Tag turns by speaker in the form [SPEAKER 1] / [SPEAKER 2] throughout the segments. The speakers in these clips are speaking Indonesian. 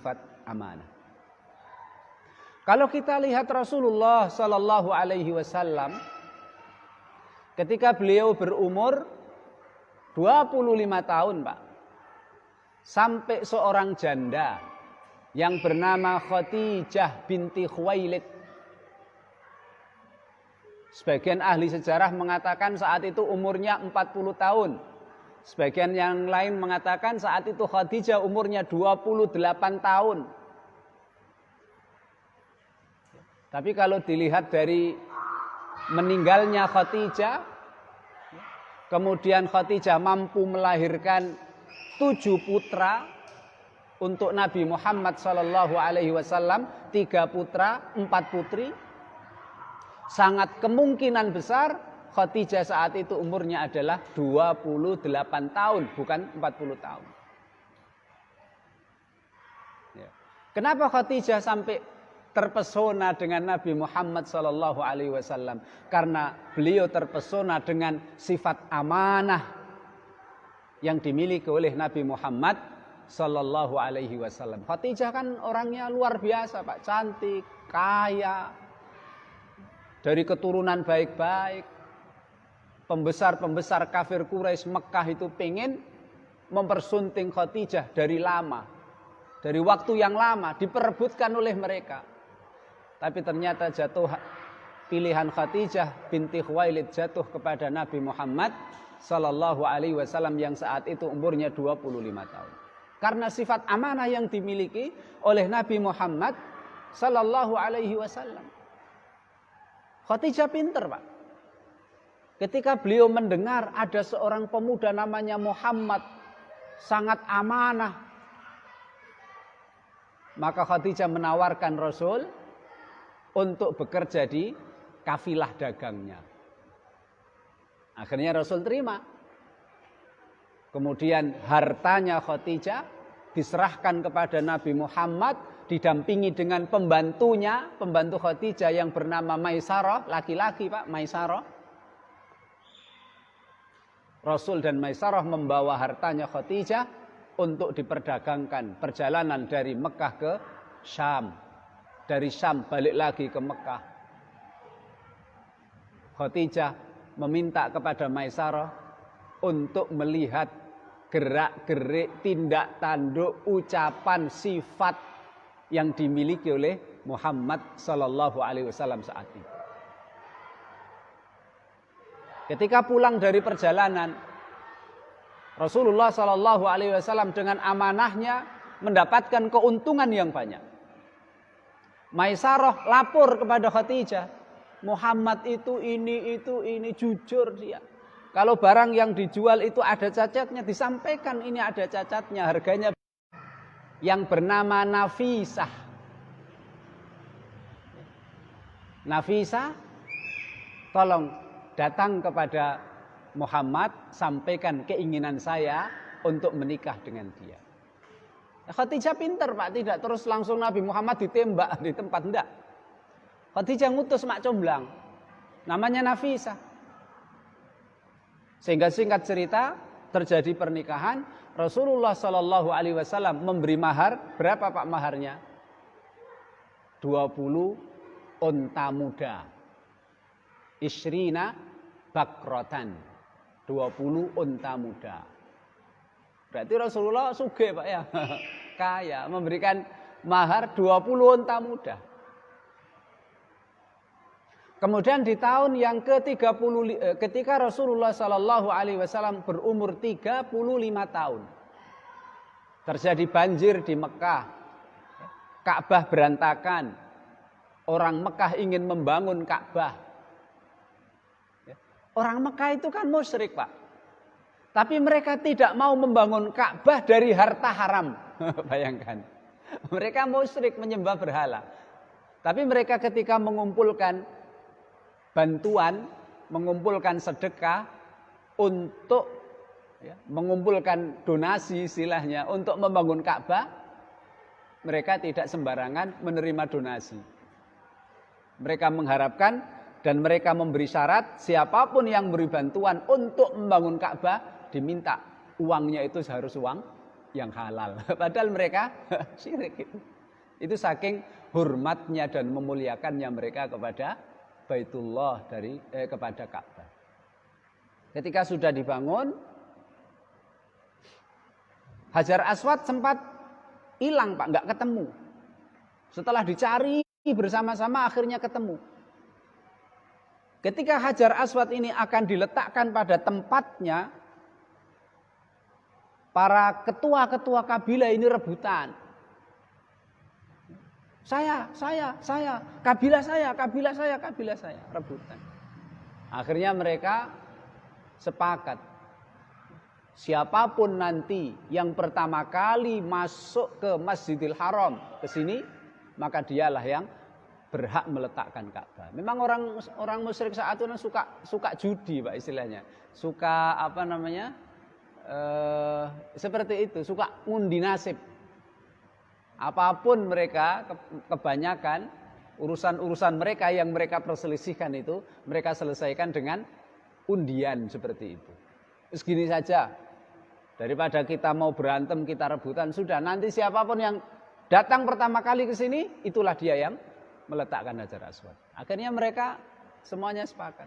[SPEAKER 1] sifat amanah. Kalau kita lihat Rasulullah Sallallahu Alaihi Wasallam, ketika beliau berumur 25 tahun, Pak, sampai seorang janda yang bernama Khadijah binti Khuwailid. Sebagian ahli sejarah mengatakan saat itu umurnya 40 tahun. Sebagian yang lain mengatakan saat itu Khadijah umurnya 28 tahun. Tapi kalau dilihat dari meninggalnya Khadijah, kemudian Khadijah mampu melahirkan 7 putra untuk Nabi Muhammad sallallahu alaihi wasallam, 3 putra, 4 putri. Sangat kemungkinan besar Khadijah saat itu umurnya adalah 28 tahun, bukan 40 tahun. Kenapa Khadijah sampai terpesona dengan Nabi Muhammad sallallahu alaihi wasallam? Karena beliau terpesona dengan sifat amanah yang dimiliki oleh Nabi Muhammad sallallahu alaihi wasallam. Khadijah kan orangnya luar biasa, Pak, cantik, kaya, dari keturunan baik-baik. Pembesar-pembesar kafir Quraisy Mekah itu pengen mempersunting Khadijah dari lama. Dari waktu yang lama diperebutkan oleh mereka. Tapi ternyata jatuh pilihan Khadijah binti Khuwailid jatuh kepada Nabi Muhammad sallallahu alaihi wasallam yang saat itu umurnya 25 tahun. Karena sifat amanah yang dimiliki oleh Nabi Muhammad sallallahu alaihi wasallam. Khadijah pinter, Pak. Ketika beliau mendengar ada seorang pemuda namanya Muhammad sangat amanah, maka Khadijah menawarkan Rasul untuk bekerja di kafilah dagangnya. Akhirnya Rasul terima. Kemudian hartanya Khadijah diserahkan kepada Nabi Muhammad, didampingi dengan pembantunya, pembantu Khadijah yang bernama Maisarah, laki-laki, Pak, Maisarah. Rasul dan Maisarah membawa hartanya Khadijah untuk diperdagangkan, perjalanan dari Mekah ke Syam. Dari Syam balik lagi ke Mekah. Khadijah meminta kepada Maisarah untuk melihat gerak-gerik, tindak tanduk, ucapan, sifat yang dimiliki oleh Muhammad sallallahu alaihi wasallam saat itu. Ketika pulang dari perjalanan, Rasulullah sallallahu alaihi wasallam dengan amanahnya mendapatkan keuntungan yang banyak. Maisarah lapor kepada Khadijah, Muhammad itu ini, jujur dia. Kalau barang yang dijual itu ada cacatnya, disampaikan ini ada cacatnya, harganya yang bernama Nafisah. Nafisah, tolong datang kepada Muhammad, sampaikan keinginan saya untuk menikah dengan dia. Khadijah pintar, Pak, tidak terus langsung Nabi Muhammad ditembak di tempat, enggak. Khadijah ngutus mak comblang, namanya Nafisah. Sehingga singkat cerita terjadi pernikahan. Rasulullah Shallallahu Alaihi Wasallam memberi mahar, berapa Pak maharnya? 20 unta muda. Isrina bakrotan, 20 unta muda. Berarti Rasulullah sugih, Pak, ya. Kaya, memberikan mahar 20 unta muda. Kemudian di tahun yang ke-30 ketika Rasulullah sallallahu alaihi wasallam berumur 35 tahun. Terjadi banjir di Mekah. Ka'bah berantakan. Orang Mekah ingin membangun Ka'bah. Orang Mekah itu kan musyrik, Pak. Tapi mereka tidak mau membangun Ka'bah dari harta haram. Bayangkan. Mereka musyrik, menyembah berhala. Tapi mereka ketika mengumpulkan bantuan, mengumpulkan sedekah untuk mengumpulkan donasi istilahnya untuk membangun Ka'bah, mereka tidak sembarangan menerima donasi. Mereka mengharapkan dan mereka memberi syarat siapapun yang beri bantuan untuk membangun Ka'bah diminta uangnya itu harus uang yang halal. Padahal mereka syirik itu. Itu saking hormatnya dan memuliakannya mereka kepada Baitullah kepada Ka'bah. Ketika sudah dibangun, Hajar Aswad sempat hilang Pak, nggak ketemu. Setelah dicari bersama-sama akhirnya ketemu. Ketika Hajar Aswad ini akan diletakkan pada tempatnya, para ketua-ketua kabilah ini rebutan. Saya, kabilah saya, rebutan. Akhirnya mereka sepakat. Siapapun nanti yang pertama kali masuk ke Masjidil Haram ke sini, maka dialah yang berhak meletakkan Ka'bah. Memang orang musyrik saat itu suka judi, Pak, istilahnya. Suka seperti itu, suka ngundi nasib. Apapun mereka, kebanyakan urusan-urusan mereka yang mereka perselisihkan itu, mereka selesaikan dengan undian seperti itu. Segini saja, daripada kita mau berantem, kita rebutan, sudah nanti siapapun yang datang pertama kali ke sini, itulah dia yang meletakkan Hajar Aswad. Akhirnya mereka semuanya sepakat.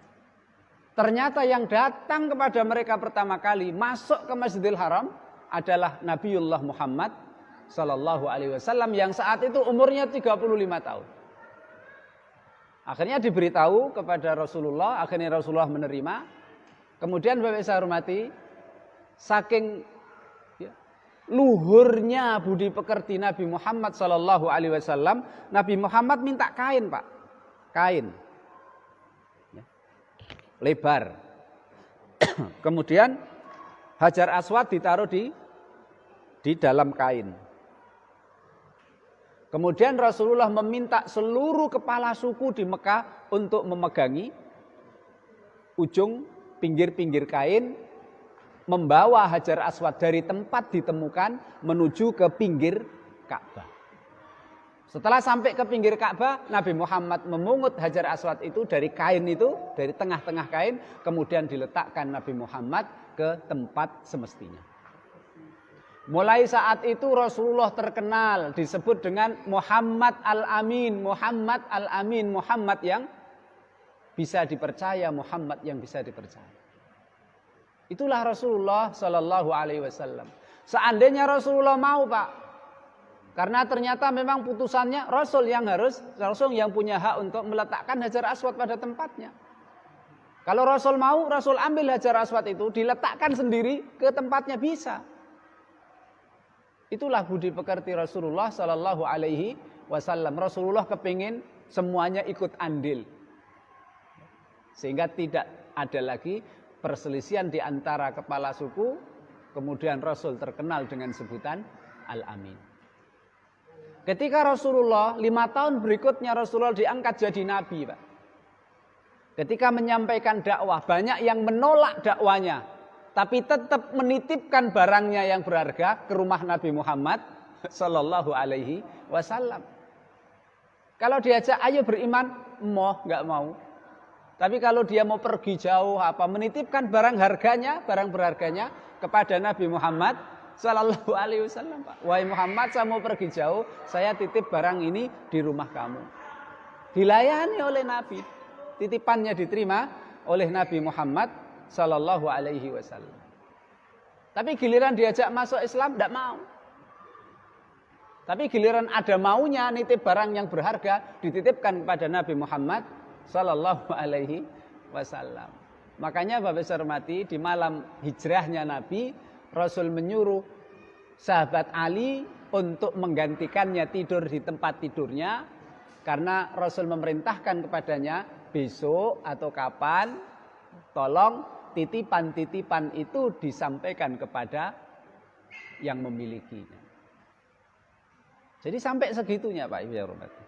[SPEAKER 1] Ternyata yang datang kepada mereka pertama kali masuk ke Masjidil Haram adalah Nabiullah Muhammad Sallallahu Alaihi Wasallam yang saat itu umurnya 35 tahun. Akhirnya diberitahu kepada Rasulullah, akhirnya Rasulullah menerima. Kemudian Bapak saya hormati, saking luhurnya budi pekerti Nabi Muhammad Sallallahu Alaihi Wasallam, Nabi Muhammad minta kain, Pak, kain lebar. Kemudian Hajar Aswad ditaruh di dalam kain. Kemudian Rasulullah meminta seluruh kepala suku di Mekah untuk memegangi ujung pinggir-pinggir kain, membawa Hajar Aswad dari tempat ditemukan menuju ke pinggir Ka'bah. Setelah sampai ke pinggir Ka'bah, Nabi Muhammad memungut Hajar Aswad itu dari kain itu, dari tengah-tengah kain, kemudian diletakkan Nabi Muhammad ke tempat semestinya. Mulai saat itu Rasulullah terkenal, disebut dengan Muhammad Al-Amin, Muhammad Al-Amin, Muhammad yang bisa dipercaya, Muhammad yang bisa dipercaya. Itulah Rasulullah Sallallahu Alaihi Wasallam. Seandainya Rasulullah mau, Pak, karena ternyata memang putusannya Rasul yang punya hak untuk meletakkan Hajar Aswad pada tempatnya. Kalau Rasul mau, Rasul ambil Hajar Aswad itu, diletakkan sendiri ke tempatnya, bisa. Itulah budi pekerti Rasulullah Sallallahu Alaihi Wasallam. Rasulullah kepingin semuanya ikut andil, sehingga tidak ada lagi perselisihan di antara kepala suku. Kemudian Rasul terkenal dengan sebutan Al-Amin. Ketika Rasulullah 5 tahun berikutnya Rasulullah diangkat jadi nabi, Pak. Ketika menyampaikan dakwah, banyak yang menolak dakwanya, tapi tetap menitipkan barangnya yang berharga ke rumah Nabi Muhammad Sallallahu Alaihi Wasallam. Kalau diajak ayo beriman, nggak mau. Tapi kalau dia mau pergi jauh, menitipkan barang berharganya kepada Nabi Muhammad Sallallahu Alaihi Wasallam. Wahai Muhammad, saya mau pergi jauh, saya titip barang ini di rumah kamu. Dilayani oleh Nabi, titipannya diterima oleh Nabi Muhammad Sallallahu Alaihi Wasallam. Tapi giliran diajak masuk Islam, tidak mau. Tapi giliran ada maunya nitip barang yang berharga, dititipkan kepada Nabi Muhammad Sallallahu Alaihi Wasallam. Makanya Bapak saya hormati, di malam hijrahnya Nabi, Rasul menyuruh sahabat Ali untuk menggantikannya tidur di tempat tidurnya, karena Rasul memerintahkan kepadanya besok atau kapan, tolong titipan-titipan itu disampaikan kepada yang memilikinya. Jadi sampai segitunya Pak Ibu ya hormati.